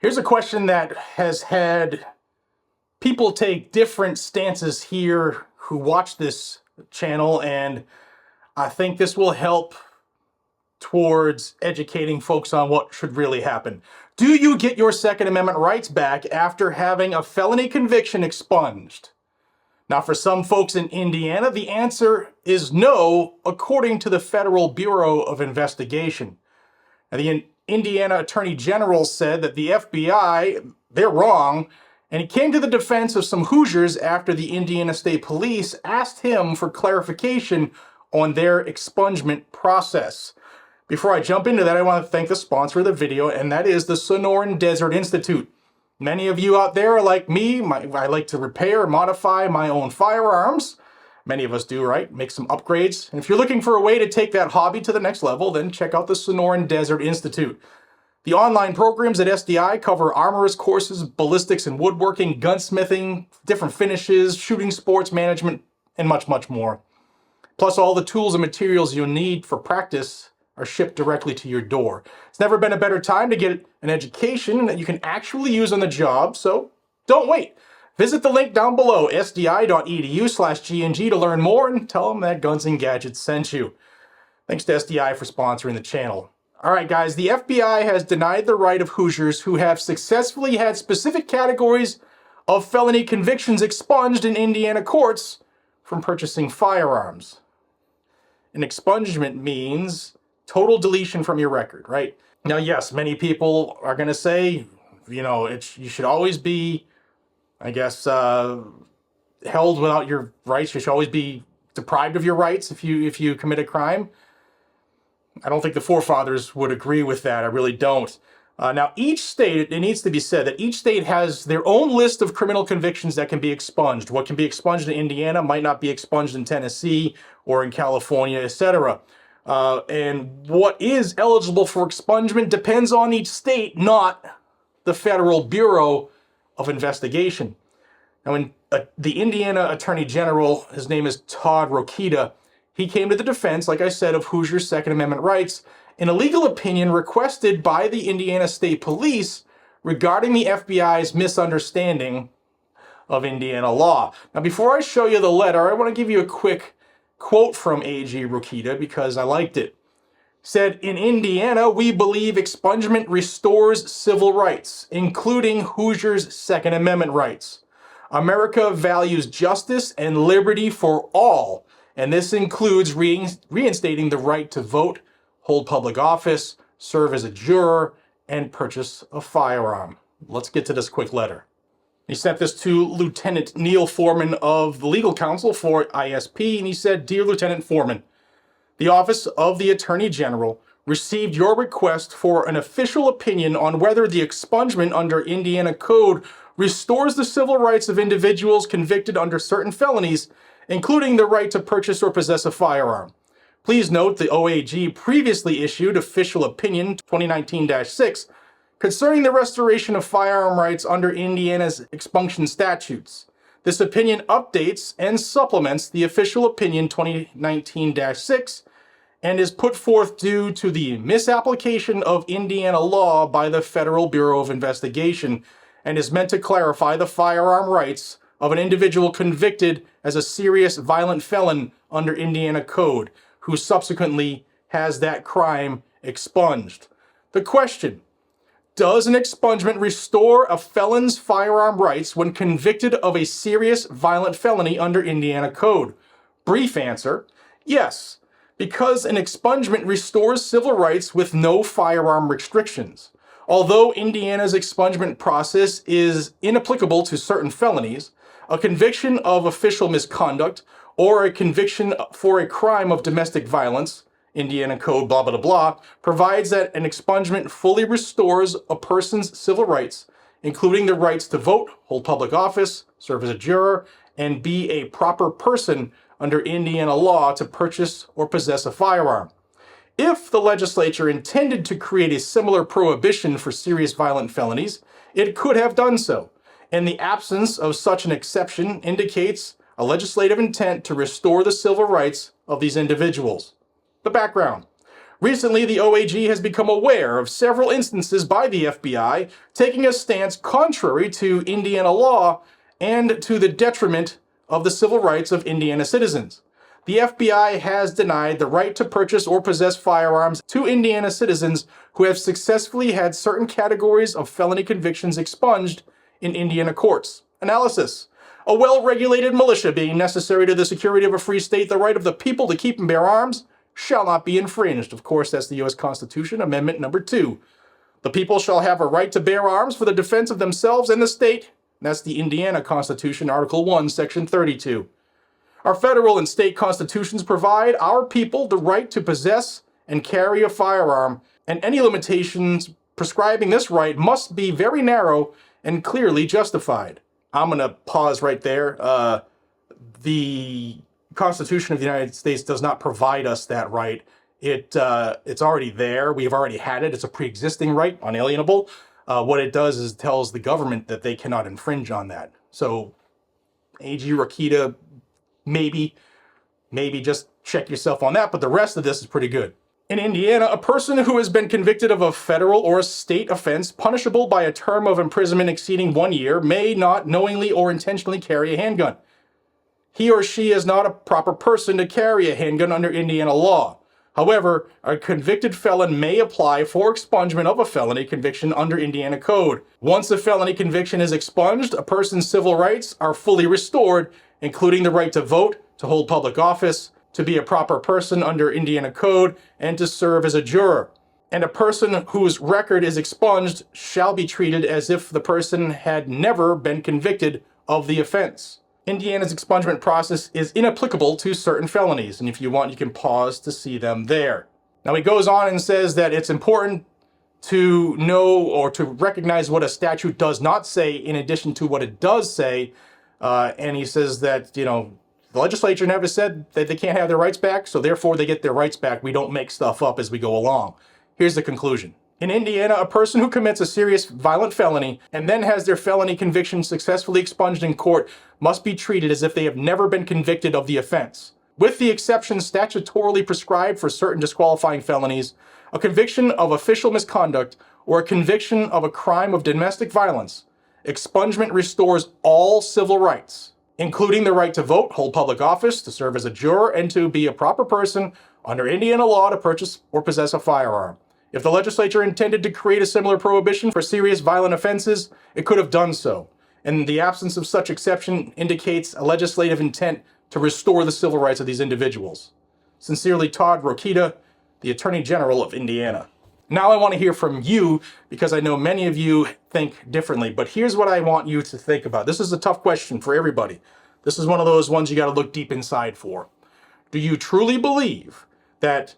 Here's a question that has had people take different stances here who watch this channel, and I think this will help towards educating folks on what should really happen. Do you get your Second Amendment rights back after having a felony conviction expunged? Now, for some folks in Indiana, the answer is no, according to the Federal Bureau of Investigation. Now, the Indiana Attorney General said that the FBI, they're wrong, and he came to the defense of some Hoosiers after the Indiana State Police asked him for clarification on their expungement process. Before I jump into that, I want to thank the sponsor of the video, and that is the Sonoran Desert Institute. Many of you out there are like me. I like to repair and modify my own firearms. Many of us do, right? Make some upgrades. And if you're looking for a way to take that hobby to the next level, then check out the Sonoran Desert Institute. The online programs at SDI cover armorist courses, ballistics and woodworking, gunsmithing, different finishes, shooting sports management, and much, much more. Plus, all the tools and materials you'll need for practice are shipped directly to your door. It's never been a better time to get an education that you can actually use on the job, so don't wait. Visit the link down below, sdi.edu/GNG, to learn more and tell them that Guns and Gadgets sent you. Thanks to SDI for sponsoring the channel. All right, guys, the FBI has denied the right of Hoosiers who have successfully had specific categories of felony convictions expunged in Indiana courts from purchasing firearms. An expungement means total deletion from your record, right? Now, yes, many people are going to say, you should always be, held without your rights. You should always be deprived of your rights if you commit a crime. I don't think the forefathers would agree with that. I really don't. Now, each state, it needs to be said that each state has their own list of criminal convictions that can be expunged. What can be expunged in Indiana might not be expunged in Tennessee or in California, etc. And what is eligible for expungement depends on each state, not the Federal Bureau of Investigation. Now, when the Indiana Attorney General, his name is Todd Rokita, he came to the defense, like I said, of Hoosiers' Second Amendment rights in a legal opinion requested by the Indiana State Police regarding the FBI's misunderstanding of Indiana law. Now, before I show you the letter, I want to give you a quick quote from AG Rokita because I liked it. Said, "In Indiana, we believe expungement restores civil rights, including Hoosiers' Second Amendment rights. America values justice and liberty for all, and this includes reinstating the right to vote, hold public office, serve as a juror, and purchase a firearm." Let's get to this quick letter. He sent this to Lieutenant Neil Foreman of the legal counsel for ISP, and he said, "Dear Lieutenant Foreman, the Office of the Attorney General received your request for an official opinion on whether the expungement under Indiana Code restores the civil rights of individuals convicted under certain felonies, including the right to purchase or possess a firearm. Please note the OAG previously issued Official Opinion 2019-6 concerning the restoration of firearm rights under Indiana's expunction statutes. This opinion updates and supplements the Official Opinion 2019-6 and is put forth due to the misapplication of Indiana law by the Federal Bureau of Investigation and is meant to clarify the firearm rights of an individual convicted as a serious violent felon under Indiana Code, who subsequently has that crime expunged." The question: does an expungement restore a felon's firearm rights when convicted of a serious violent felony under Indiana Code? Brief answer: yes, because an expungement restores civil rights with no firearm restrictions. Although Indiana's expungement process is inapplicable to certain felonies, a conviction of official misconduct or a conviction for a crime of domestic violence, Indiana Code blah blah blah, provides that an expungement fully restores a person's civil rights, including the rights to vote, hold public office, serve as a juror, and be a proper person under Indiana law to purchase or possess a firearm. If the legislature intended to create a similar prohibition for serious violent felonies, it could have done so, and the absence of such an exception indicates a legislative intent to restore the civil rights of these individuals. The background: Recently, the OAG has become aware of several instances by the FBI taking a stance contrary to Indiana law and to the detriment of the civil rights of Indiana citizens. The FBI has denied the right to purchase or possess firearms to Indiana citizens who have successfully had certain categories of felony convictions expunged in Indiana courts. Analysis. A well-regulated militia being necessary to the security of a free state, the right of the people to keep and bear arms shall not be infringed. Of course, that's the U.S. Constitution, Amendment number 2. The people shall have a right to bear arms for the defense of themselves and the state. That's the Indiana Constitution, Article 1, Section 32. Our federal and state constitutions provide our people the right to possess and carry a firearm, and any limitations prescribing this right must be very narrow and clearly justified. I'm going to pause right there. The Constitution of the United States does not provide us that right. It's already there. We've already had it. It's a pre-existing right, unalienable. What it does is tells the government that they cannot infringe on that. So, AG Rakita, maybe just check yourself on that, but the rest of this is pretty good. In Indiana, a person who has been convicted of a federal or a state offense punishable by a term of imprisonment exceeding 1 year may not knowingly or intentionally carry a handgun. He or she is not a proper person to carry a handgun under Indiana law. However, a convicted felon may apply for expungement of a felony conviction under Indiana code. Once a felony conviction is expunged, a person's civil rights are fully restored, including the right to vote, to hold public office, to be a proper person under Indiana code, and to serve as a juror. And a person whose record is expunged shall be treated as if the person had never been convicted of the offense. Indiana's expungement process is inapplicable to certain felonies, and if you want, you can pause to see them there. Now, he goes on and says that it's important to know or to recognize what a statute does not say in addition to what it does say, and he says that, the legislature never said that they can't have their rights back, so therefore they get their rights back. We don't make stuff up as we go along. Here's the conclusion. In Indiana, a person who commits a serious violent felony and then has their felony conviction successfully expunged in court must be treated as if they have never been convicted of the offense. With the exceptions statutorily prescribed for certain disqualifying felonies, a conviction of official misconduct or a conviction of a crime of domestic violence, expungement restores all civil rights, including the right to vote, hold public office, to serve as a juror, and to be a proper person under Indiana law to purchase or possess a firearm. If the legislature intended to create a similar prohibition for serious violent offenses, it could have done so. And the absence of such exception indicates a legislative intent to restore the civil rights of these individuals. Sincerely, Todd Rokita, the Attorney General of Indiana. Now I want to hear from you, because I know many of you think differently, but here's what I want you to think about. This is a tough question for everybody. This is one of those ones you got to look deep inside for. Do you truly believe that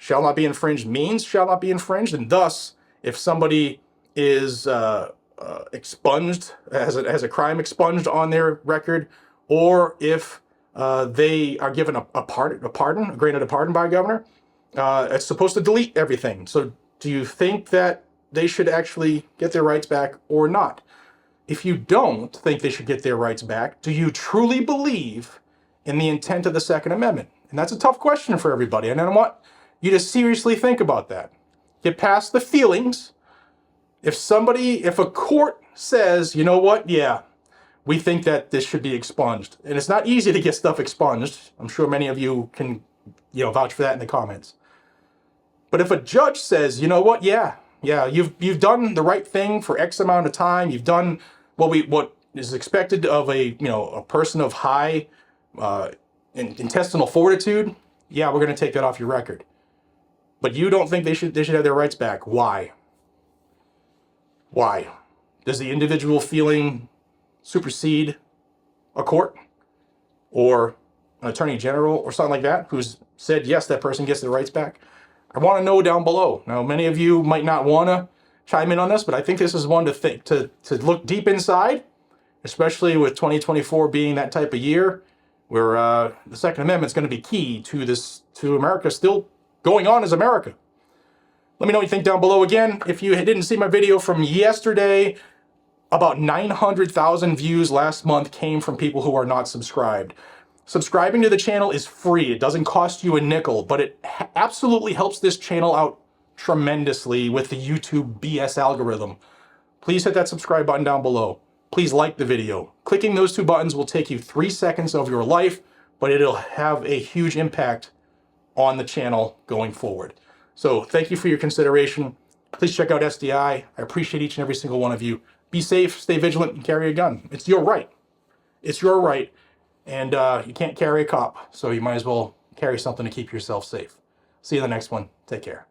shall not be infringed means shall not be infringed, and thus, if somebody is expunged, has a crime expunged on their record, or if they are given a pardon, granted a pardon by a governor, it's supposed to delete everything. So do you think that they should actually get their rights back or not? If you don't think they should get their rights back, do you truly believe in the intent of the Second Amendment? And that's a tough question for everybody, and I want you to seriously think about that. Get past the feelings. If a court says, you know what, yeah, we think that this should be expunged, and it's not easy to get stuff expunged. I'm sure many of you can, vouch for that in the comments. But if a judge says, you know what, yeah, you've done the right thing for X amount of time, you've done what is expected of a person of high intestinal fortitude, yeah, we're going to take that off your record. But you don't think they should have their rights back. Why? Why? Does the individual feeling supersede a court or an attorney general or something like that who's said, yes, that person gets their rights back? I want to know down below. Now, many of you might not want to chime in on this, but I think this is one to look deep inside, especially with 2024 being that type of year where the Second Amendment is going to be key to America still going on as America. Let me know what you think down below. Again, if you didn't see my video from yesterday, about 900,000 views last month came from people who are not subscribed. Subscribing to the channel is free. It doesn't cost you a nickel, but it absolutely helps this channel out tremendously with the YouTube BS algorithm. Please hit that subscribe button down below. Please like the video. Clicking those two buttons will take you 3 seconds of your life, but it'll have a huge impact on the channel going forward. So thank you for your consideration. Please check out SDI. I appreciate each and every single one of you. Be safe, stay vigilant, and carry a gun. It's your right. It's your right. And you can't carry a cop, so you might as well carry something to keep yourself safe. See you in the next one. Take care.